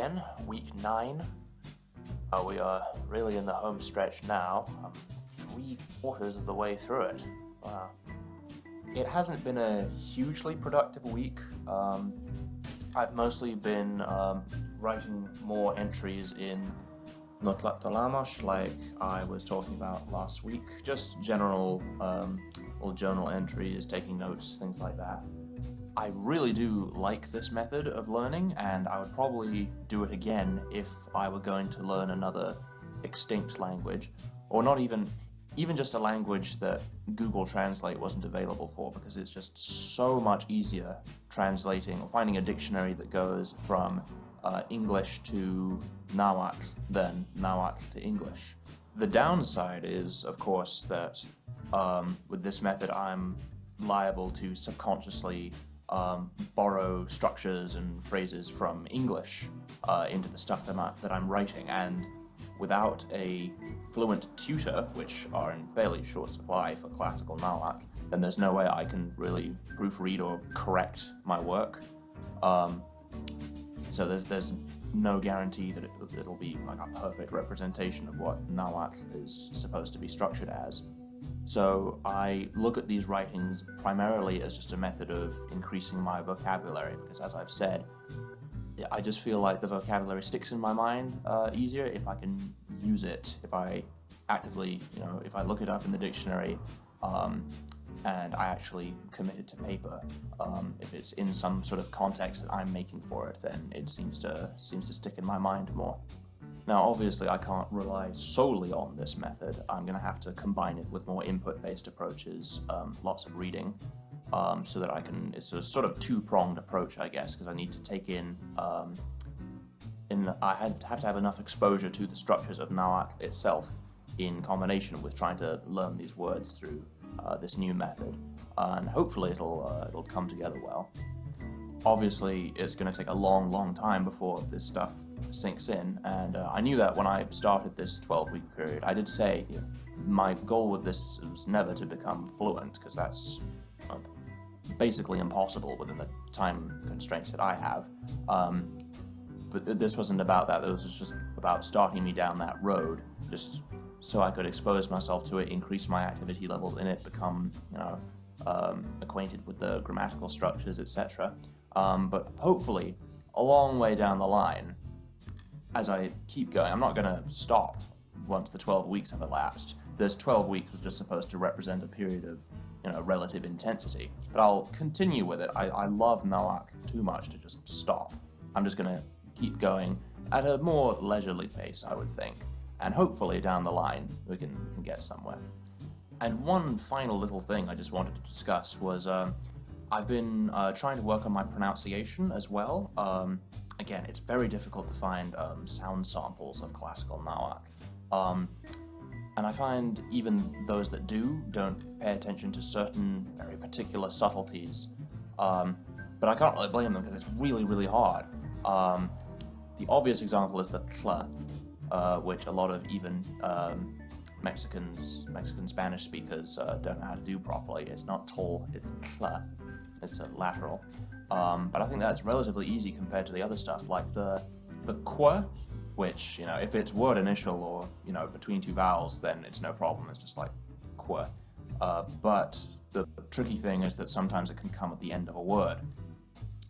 again, week 9. We are really in the home stretch now. I'm 3/4 of the way through it. Wow. It hasn't been a hugely productive week. I've mostly been writing more entries in Nahuatl, like I was talking about last week. Just general little journal entries, taking notes, things like that. I really do like this method of learning, and I would probably do it again if I were going to learn another extinct language, or not even just a language that Google Translate wasn't available for, because it's just so much easier translating or finding a dictionary that goes from English to Nahuatl than Nahuatl to English. The downside is, of course, that with this method I'm liable to subconsciously borrow structures and phrases from English into the stuff that I'm writing, and without a fluent tutor, which are in fairly short supply for classical Nahuatl, then there's no way I can really proofread or correct my work. So there's no guarantee that it'll be like a perfect representation of what Nahuatl is supposed to be structured as. So I look at these writings primarily as just a method of increasing my vocabulary, because as I've said, I just feel like the vocabulary sticks in my mind easier if I can use it, if I actively, if I look it up in the dictionary and I actually commit it to paper. If it's in some sort of context that I'm making for it, then it seems to stick in my mind more. Now, obviously, I can't rely solely on this method. I'm going to have to combine it with more input-based approaches, lots of reading, so that I can. It's a sort of two-pronged approach, I guess, because I need to take in. I have to have enough exposure to the structures of Nahuatl itself, in combination with trying to learn these words through this new method, and hopefully it'll come together well. Obviously, it's going to take a long time before this stuff sinks in, and I knew that when I started this 12-week period. I did say my goal with this was never to become fluent, because that's basically impossible within the time constraints that I have. But this wasn't about that. It was just about starting me down that road, just so I could expose myself to it, increase my activity levels in it, become acquainted with the grammatical structures, etc. But hopefully, a long way down the line, as I keep going, I'm not going to stop once the 12 weeks have elapsed. This 12 weeks was just supposed to represent a period of relative intensity, but I'll continue with it. I love Nahuatl too much to just stop. I'm just going to keep going at a more leisurely pace, I would think, and hopefully down the line we can get somewhere. And one final little thing I just wanted to discuss was I've been trying to work on my pronunciation as well. Again, it's very difficult to find sound samples of classical Nahuatl. And I find even those that don't pay attention to certain very particular subtleties. But I can't really blame them, because it's really hard. The obvious example is the tl, which a lot of even Mexican Spanish speakers don't know how to do properly. It's not tl, it's tl. It's a lateral. But I think that's relatively easy compared to the other stuff, like the qu, which, if it's word initial or, between two vowels, then it's no problem. It's just like qu. But the tricky thing is that sometimes it can come at the end of a word.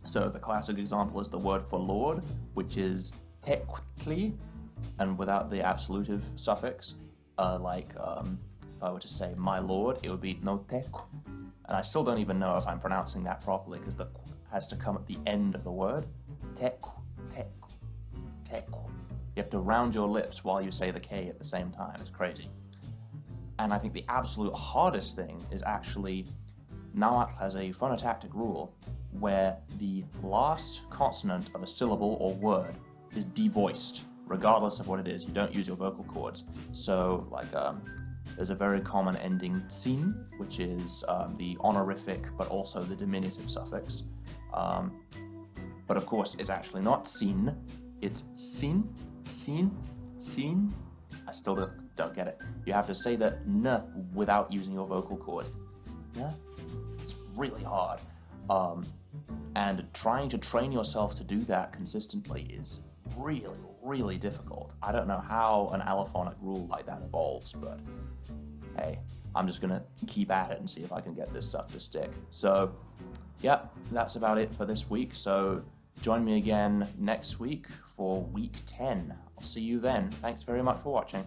So the classic example is the word for lord, which is tequitli, and without the absolutive suffix, if I were to say my lord, it would be no tequ. And I still don't even know if I'm pronouncing that properly, because the qu has to come at the end of the word. Tequ, tequ, tequ. You have to round your lips while you say the K at the same time. It's crazy. And I think the absolute hardest thing is actually Nahuatl has a phonotactic rule where the last consonant of a syllable or word is devoiced, regardless of what it is. You don't use your vocal cords. So, there's a very common ending tsin, which is the honorific but also the diminutive suffix. But of course, it's actually not sin. It's sin, sin, sin. I still don't get it. You have to say the n without using your vocal cords. Yeah? It's really hard. And trying to train yourself to do that consistently is really, really difficult. I don't know how an allophonic rule like that evolves, but hey, I'm just gonna keep at it and see if I can get this stuff to stick. So, yeah, that's about it for this week. So join me again next week for week 10. I'll see you then. Thanks very much for watching.